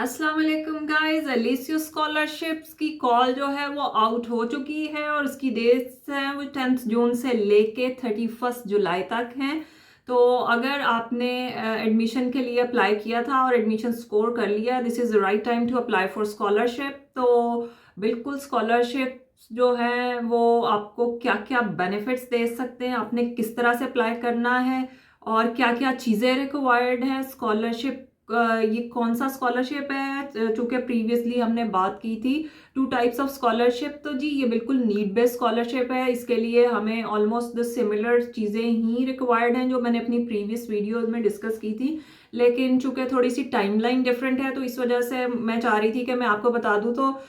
अस्सलाम वालेकुम guys. एलिसियो scholarships की कॉल जो है वो आउट हो चुकी है और उसकी डेट्स हैं वो 10 जून से लेके 31 जुलाई तक हैं। तो अगर आपने एडमिशन के लिए अप्लाई किया था और एडमिशन स्कोर कर लिया, this is the right time to apply for scholarship. तो बिल्कुल स्कॉलरशिप जो है वो आपको क्या क्या बेनिफिट्स दे सकते हैं, आपने किस तरह से अप्लाई करना है और क्या क्या चीज़ें रिक्वायर्ड हैं स्कॉलरशिप। ये कौन सा स्कॉलरशिप है? चूंकि प्रीवियसली हमने बात की थी टू टाइप्स ऑफ स्कॉलरशिप, तो जी ये बिल्कुल नीड बेस्ड स्कॉलरशिप है। इसके लिए हमें ऑलमोस्ट द सिमिलर चीज़ें ही रिक्वायर्ड हैं जो मैंने अपनी प्रीवियस वीडियोस में डिस्कस की थी, लेकिन चूंकि थोड़ी सी टाइमलाइन डिफरेंट है तो इस वजह से मैं चाह रही थी कि मैं आपको बता दूं। तो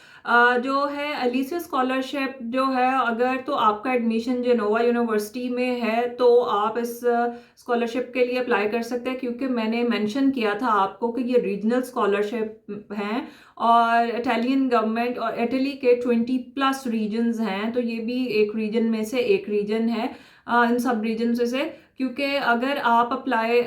जो है एलिसिया स्कॉलरशिप जो है, अगर तो आपका एडमिशन जेनोवा यूनिवर्सिटी में है तो आप इस स्कॉलरशिप के लिए अप्लाई कर सकते हैं, क्योंकि मैंने मेंशन किया था आपको कि ये रीजनल स्कॉलरशिप हैं और इटालियन गवर्नमेंट और इटली के 20+ रीजन्स हैं, तो ये भी एक रीजन में से एक रीजन है इन सब रीजन से। क्योंकि अगर आप अप्लाई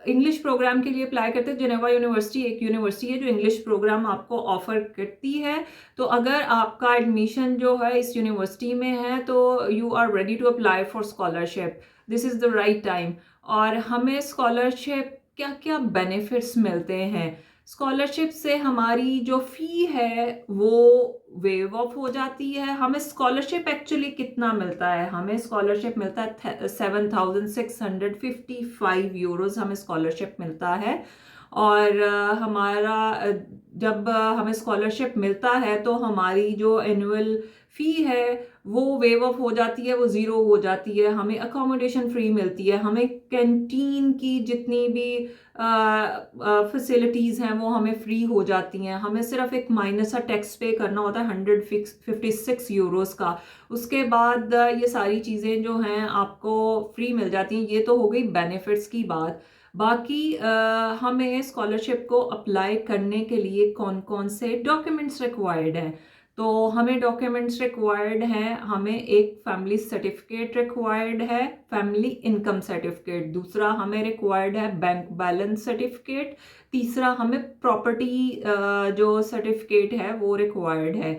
इंग्लिश प्रोग्राम के लिए अप्लाई करते हैं, जेनेवा यूनिवर्सिटी एक यूनिवर्सिटी है जो इंग्लिश प्रोग्राम आपको ऑफर करती है। तो अगर आपका एडमिशन जो है इस यूनिवर्सिटी में है तो you are ready to apply for scholarship, this is the right time. और हमें स्कॉलरशिप क्या क्या बेनिफिट्स मिलते हैं? स्कॉलरशिप से हमारी जो फ़ी है वो वेव ऑफ हो जाती है। हमें स्कॉलरशिप एक्चुअली कितना मिलता है? हमें स्कॉलरशिप मिलता है 7,655 यूरोज़ हमें स्कॉलरशिप मिलता है। और हमारा जब हमें स्कॉलरशिप मिलता है तो हमारी जो एनुअल फ़ी है वो वेव ऑफ हो जाती है, वो ज़ीरो हो जाती है। हमें अकोमोडेशन फ्री मिलती है, हमें कैंटीन की जितनी भी फैसिलिटीज़ हैं वो हमें फ्री हो जाती हैं। हमें सिर्फ एक माइनर सा टैक्स पे करना होता है 156 यूरोज़ का। उसके बाद ये सारी चीज़ें जो हैं आपको फ्री मिल जाती हैं। ये तो हो गई बेनिफिट्स की बात। बाकी हमें स्कॉलरशिप को अप्लाई करने के लिए कौन कौन से डॉक्यूमेंट्स रिक्वायर्ड हैं? तो हमें डॉक्यूमेंट्स रिक्वायर्ड हैं, हमें एक फैमिली सर्टिफिकेट रिक्वायर्ड है, फैमिली इनकम सर्टिफिकेट। दूसरा हमें रिक्वायर्ड है बैंक बैलेंस सर्टिफिकेट। तीसरा हमें प्रॉपर्टी जो सर्टिफिकेट है वो रिक्वायर्ड है।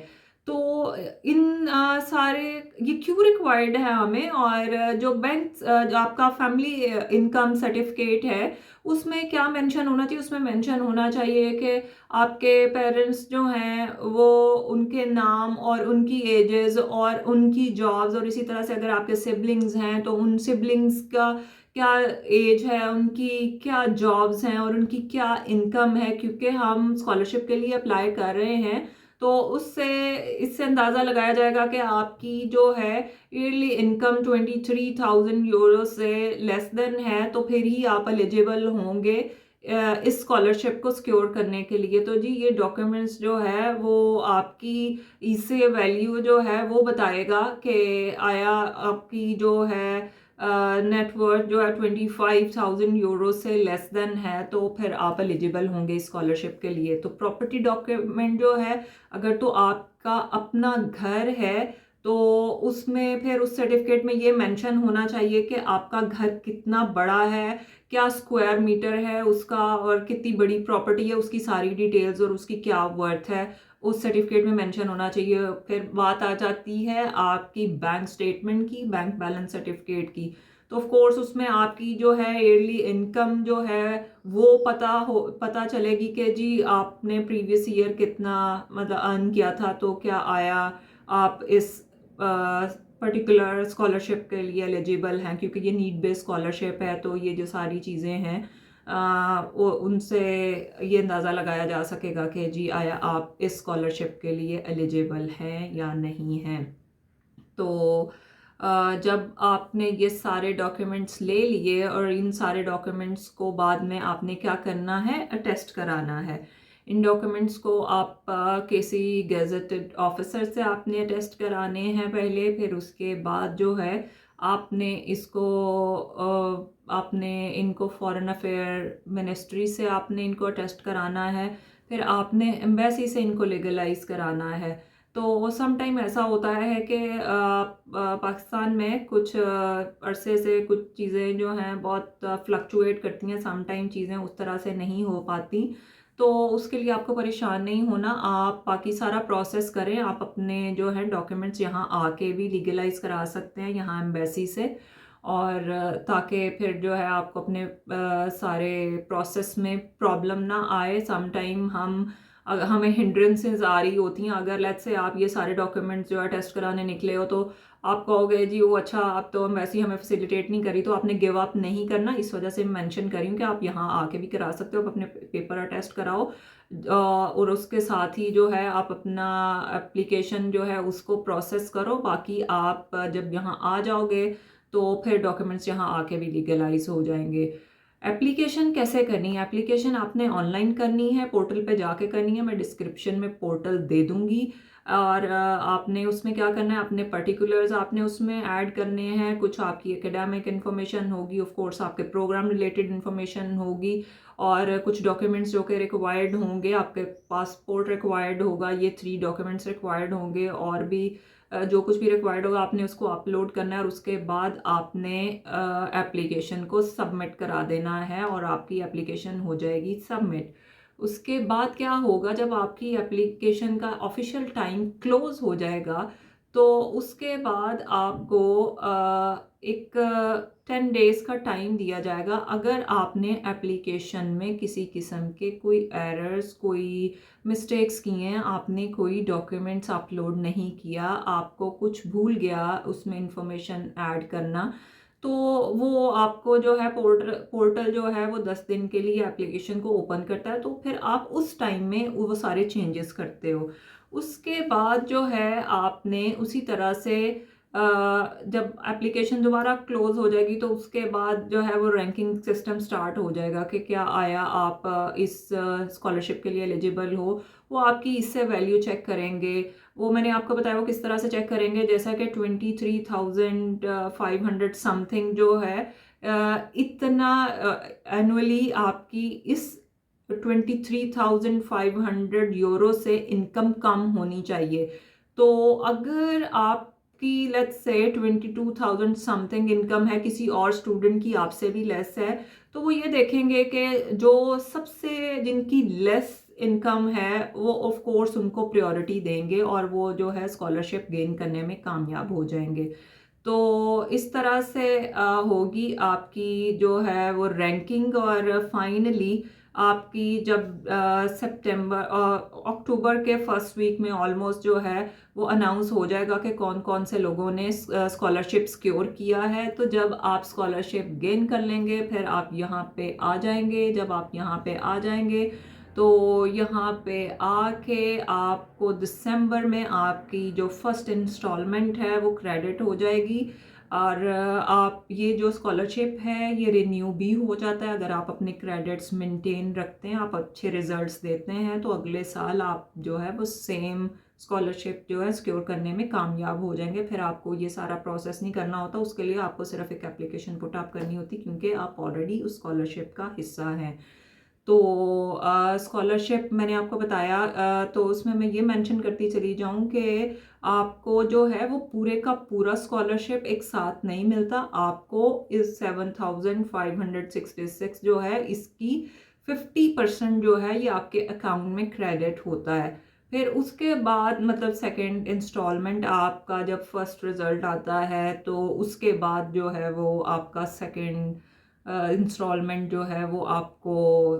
तो इन सारे ये क्यों रिक्वायर्ड है हमें? और जो बैंक जो आपका फैमिली इनकम सर्टिफिकेट है उसमें क्या मेंशन होना चाहिए? उसमें मेंशन होना चाहिए कि आपके पेरेंट्स जो हैं वो उनके नाम और उनकी एजेस और उनकी जॉब्स, और इसी तरह से अगर आपके सिबलिंग्स हैं तो उन सिबलिंग्स का क्या एज है, उनकी क्या जॉब्स हैं और उनकी क्या इनकम है। क्योंकि हम स्कॉलरशिप के लिए अप्लाई कर रहे हैं तो उससे इससे अंदाज़ा लगाया जाएगा कि आपकी जो है ईयरली इनकम 23,000 यूरो से लेस देन है, तो फिर ही आप एलिजिबल होंगे इस स्कॉलरशिप को सिक्योर करने के लिए। तो जी ये डॉक्यूमेंट्स जो है वो आपकी इससे वैल्यू जो है वो बताएगा कि आया आपकी जो है नेटवर्थ जो है 25,000 यूरो से लेस देन है, तो फिर आप एलिजिबल होंगे स्कॉलरशिप के लिए। तो प्रॉपर्टी डॉक्यूमेंट जो है, अगर तो आपका अपना घर है तो उसमें फिर उस सर्टिफिकेट में ये मेंशन होना चाहिए कि आपका घर कितना बड़ा है, क्या स्क्वायर मीटर है उसका और कितनी बड़ी प्रॉपर्टी है, उसकी सारी डिटेल्स और उसकी क्या वर्थ है उस सर्टिफिकेट में मेंशन होना चाहिए। फिर बात आ जाती है आपकी बैंक स्टेटमेंट की, बैंक बैलेंस सर्टिफिकेट की। तो ऑफ कोर्स उसमें आपकी जो है ईयरली इनकम जो है वो पता चलेगी कि जी आपने प्रीवियस ईयर कितना मतलब अर्न किया था, तो क्या आया आप इस पर्टिकुलर स्कॉलरशिप के लिए एलिजिबल हैं। क्योंकि ये नीड बेस्ड स्कॉलरशिप है तो ये जो सारी चीज़ें हैं वो उनसे ये अंदाज़ा लगाया जा सकेगा कि जी आया आप इस स्कॉलरशिप के लिए एलिजिबल हैं या नहीं हैं। तो जब आपने ये सारे डॉक्यूमेंट्स ले लिए और इन सारे डॉक्यूमेंट्स को बाद में आपने क्या करना है, अटेस्ट कराना है। इन डॉक्यूमेंट्स को आप किसी गेजेटेड ऑफिसर से आपने अटेस्ट कराने हैं पहले, फिर उसके बाद जो है आपने इसको आपने इनको फॉरेन अफेयर मिनिस्ट्री से आपने इनको अटेस्ट कराना है, फिर आपने एम्बेसी से इनको लीगलाइज कराना है। तो सम टाइम ऐसा होता है कि पाकिस्तान में कुछ अरसे से कुछ चीज़ें जो हैं बहुत फ्लक्चुएट करती हैं, सम टाइम चीज़ें उस तरह से नहीं हो पाती। तो उसके लिए आपको परेशान नहीं होना, आप बाकी सारा प्रोसेस करें। आप अपने जो है डॉक्यूमेंट्स यहाँ आके भी लीगलाइज करा सकते हैं यहाँ एम्बेसी से, और ताकि फिर जो है आपको अपने सारे प्रोसेस में प्रॉब्लम ना आए। समटाइम हमें हिंड्रेंसेस आ रही होती हैं। अगर लेट्स से आप ये सारे डॉक्यूमेंट्स जो है टेस्ट कराने निकले हो, तो आप कहोगे जी वो अच्छा आप तो वैसे ही हमें फैसिलिटेट नहीं करी, तो आपने गिव अप नहीं करना। इस वजह से मैं मेंशन करी हूँ कि आप यहाँ आके भी करा सकते हो, आप अपने पेपर टेस्ट कराओ, और उसके साथ ही जो है आप अपना एप्लीकेशन जो है उसको प्रोसेस करो। बाकी आप जब यहाँ आ जाओगे तो फिर डॉक्यूमेंट्स यहाँ आके भी लीगलाइज हो जाएंगे। एप्लीकेशन कैसे करनी है? एप्लीकेशन आपने ऑनलाइन करनी है, पोर्टल पे जाके करनी है। मैं डिस्क्रिप्शन में पोर्टल दे दूंगी, और आपने उसमें क्या करना है, अपने पर्टिकुलर्स आपने उसमें ऐड करने हैं। कुछ आपकी एकेडमिक इन्फॉर्मेशन होगी, ऑफ कोर्स आपके प्रोग्राम रिलेटेड इन्फॉर्मेशन होगी, और कुछ डॉक्यूमेंट्स जो कि रिक्वायर्ड होंगे। आपके पासपोर्ट रिक्वायर्ड होगा, ये 3 डॉक्यूमेंट्स रिक्वायर्ड होंगे, और भी जो कुछ भी रिक्वायर्ड होगा आपने उसको अपलोड करना है, और उसके बाद आपने एप्लीकेशन को सबमिट करा देना है, और आपकी एप्लीकेशन हो जाएगी सबमिट। उसके बाद क्या होगा, जब आपकी एप्लीकेशन का ऑफिशियल टाइम क्लोज हो जाएगा, तो उसके बाद आपको एक 10 डेज का टाइम दिया जाएगा। अगर आपने एप्लीकेशन में किसी किस्म के कोई एरर्स, कोई मिस्टेक्स किए हैं, आपने कोई डॉक्यूमेंट्स अपलोड नहीं किया, आपको कुछ भूल गया उसमें इंफॉर्मेशन ऐड करना, तो वो आपको जो है पोर्टल जो है वो 10 दिन के लिए एप्लीकेशन को ओपन करता है। तो फिर आप उस टाइम में वो सारे चेंजेस करते हो। उसके बाद जो है आपने उसी तरह से जब एप्लीकेशन दोबारा क्लोज हो जाएगी, तो उसके बाद जो है वो रैंकिंग सिस्टम स्टार्ट हो जाएगा कि क्या आया आप इस स्कॉलरशिप के लिए एलिजिबल हो। वो आपकी इससे वैल्यू चेक करेंगे। वो मैंने आपको बताया वो किस तरह से चेक करेंगे, जैसा कि 23,500 समथिंग जो है इतना एनुअली आपकी इस 23,500 यूरो से इनकम कम होनी चाहिए। तो अगर आपकी लेट्स से 22,000 समथिंग इनकम है, किसी और स्टूडेंट की आपसे भी लेस है, तो वो ये देखेंगे कि जो सबसे जिनकी लेस इनकम है वो ऑफ कोर्स उनको प्रायोरिटी देंगे, और वो जो है स्कॉलरशिप गेन करने में कामयाब हो जाएंगे। तो इस तरह से होगी आपकी जो है वो रैंकिंग, और फाइनली आपकी जब सितंबर अक्टूबर के फर्स्ट वीक में ऑलमोस्ट जो है वो अनाउंस हो जाएगा कि कौन कौन से लोगों ने स्कॉलरशिप सिक्योर किया है। तो जब आप स्कॉलरशिप गेन कर लेंगे, फिर आप यहाँ पे आ जाएंगे। जब आप यहाँ पे आ जाएंगे, तो यहाँ पे आके आपको दिसंबर में आपकी जो फर्स्ट इंस्टॉलमेंट है वो क्रेडिट हो जाएगी, और आप ये जो स्कॉलरशिप है ये रिन्यू भी हो जाता है। अगर आप अपने क्रेडिट्स मेंटेन रखते हैं, आप अच्छे रिजल्ट्स देते हैं, तो अगले साल आप जो है वो सेम स्कॉलरशिप जो है सिक्योर करने में कामयाब हो जाएंगे। फिर आपको ये सारा प्रोसेस नहीं करना होता, उसके लिए आपको सिर्फ एक एप्लीकेशन पुट अप करनी होती, क्योंकि आप ऑलरेडी उस स्कॉलरशिप का हिस्सा हैं। तो स्कॉलरशिप मैंने आपको बताया, तो उसमें मैं ये मेंशन करती चली जाऊं कि आपको जो है वो पूरे का पूरा स्कॉलरशिप एक साथ नहीं मिलता। आपको इस 7,566 जो है इसकी 50% जो है ये आपके अकाउंट में क्रेडिट होता है। फिर उसके बाद मतलब सेकंड इंस्टॉलमेंट आपका जब फर्स्ट रिजल्ट आता है, तो उसके बाद जो है वो आपका सेकंड इंस्टॉलमेंट जो है वो आपको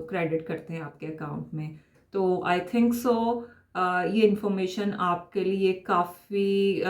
क्रेडिट करते हैं आपके अकाउंट में। तो आई थिंक सो ये इन्फॉर्मेशन आपके लिए काफ़ी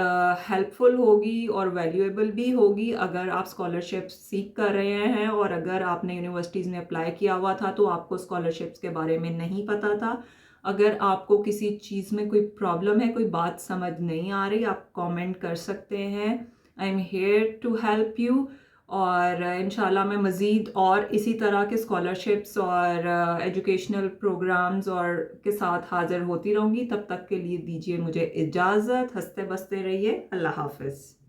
हेल्पफुल होगी और वैल्यूएबल भी होगी। अगर आप स्कॉलरशिप सीख कर रहे हैं, और अगर आपने यूनिवर्सिटीज़ में अप्लाई किया हुआ था तो आपको स्कॉलरशिप्स के बारे में नहीं पता था, अगर आपको किसी चीज़ में कोई प्रॉब्लम है, कोई बात समझ नहीं आ रही, आप कमेंट कर सकते हैं। I am here to help you. और इंशाल्लाह मैं मज़ीद और इसी तरह के स्कॉलरशिप्स और एजुकेशनल प्रोग्राम्स और के साथ हाज़िर होती रहूँगी। तब तक के लिए दीजिए मुझे इजाज़त। हंसते बसते रहिए। अल्लाह हाफ़िज़।